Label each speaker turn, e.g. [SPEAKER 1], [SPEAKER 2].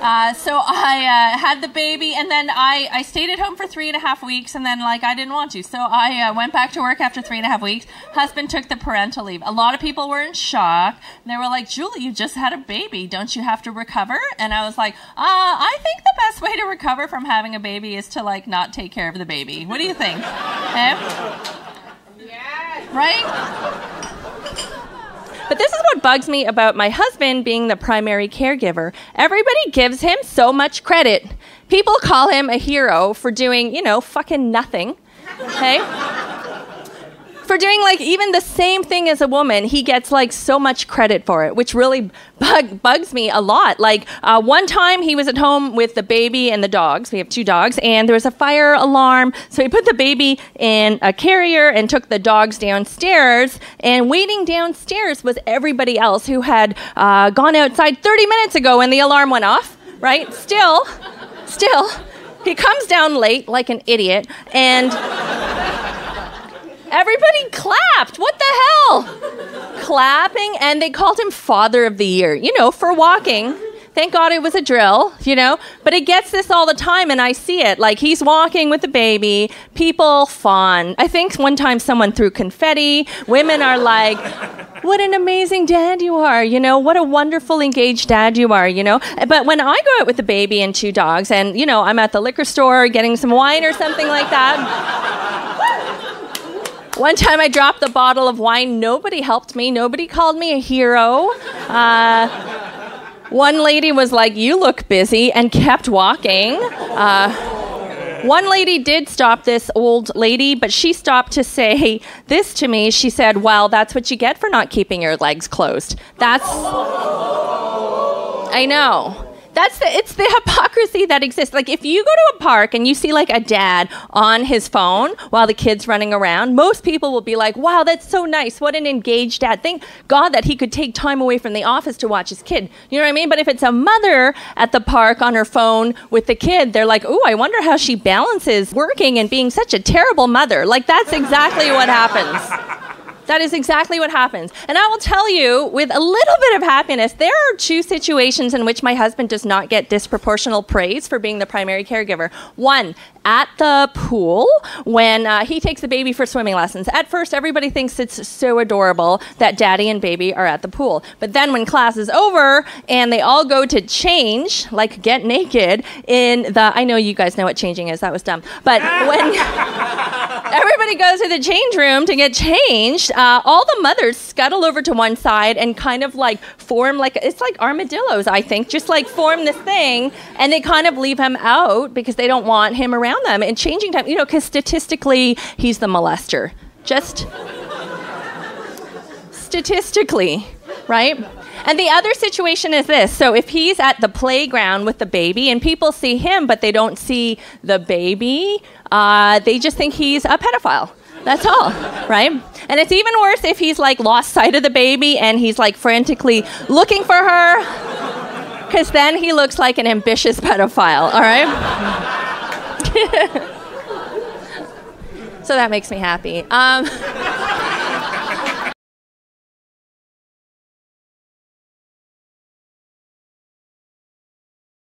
[SPEAKER 1] So I had the baby, and then I stayed at home for 3.5 weeks, and then I didn't want to. So I went back to work after 3.5 weeks. Husband took the parental leave. A lot of people were in shock. They were like, Julie, you just had a baby. Don't you have to recover? And I was like, I think the best way to recover from having a baby is to not take care of the baby. What do you think?
[SPEAKER 2] Yes.
[SPEAKER 1] Right?
[SPEAKER 3] But this is what bugs me about my husband being the primary caregiver. Everybody gives him so much credit. People call him a hero for doing, fucking nothing. Okay? For doing even the same thing as a woman, he gets so much credit for it, which really bugs me a lot. One time he was at home with the baby and the dogs. We have 2 dogs, and there was a fire alarm. So he put the baby in a carrier and took the dogs downstairs. And waiting downstairs was everybody else who had gone outside 30 minutes ago when the alarm went off. Right? Still, he comes down late like an idiot, and everybody clapped. What the hell? Clapping, and they called him Father of the Year, for walking. Thank God it was a drill, But it gets this all the time, and I see it. He's walking with the baby. People fawn. I think one time someone threw confetti. Women are like, what an amazing dad you are, What a wonderful engaged dad you are, But when I go out with the baby and 2 dogs, and, I'm at the liquor store getting some wine or something like that. One time I dropped the bottle of wine. Nobody helped me. Nobody called me a hero. One lady was like, you look busy, and kept walking. One lady did stop this old lady, but she stopped to say this to me. She said, well, that's what you get for not keeping your legs closed. I know. It's the hypocrisy that exists. If you go to a park and you see a dad on his phone while the kid's running around, most people will be like, wow, that's so nice. What an engaged dad. Thank God that he could take time away from the office to watch his kid. You know what I mean? But if it's a mother at the park on her phone with the kid, they're like, ooh, I wonder how she balances working and being such a terrible mother. That's exactly what happens. That is exactly what happens. And I will tell you, with a little bit of happiness, there are 2 situations in which my husband does not get disproportional praise for being the primary caregiver. One, at the pool, when he takes the baby for swimming lessons. At first, everybody thinks it's so adorable that daddy and baby are at the pool. But then when class is over and they all go to change, get naked, I know you guys know what changing is, that was dumb. But when everybody goes to the change room to get changed, all the mothers scuttle over to one side and kind of form it's like armadillos, I think, just form this thing, and they kind of leave him out because they don't want him around them. And changing time, because statistically he's the molester. Just statistically, right? And the other situation is this. So if he's at the playground with the baby and people see him but they don't see the baby, they just think he's a pedophile. That's all, right? And it's even worse if he's lost sight of the baby and he's frantically looking for her, because then he looks like an ambitious pedophile, all right? So that makes me happy.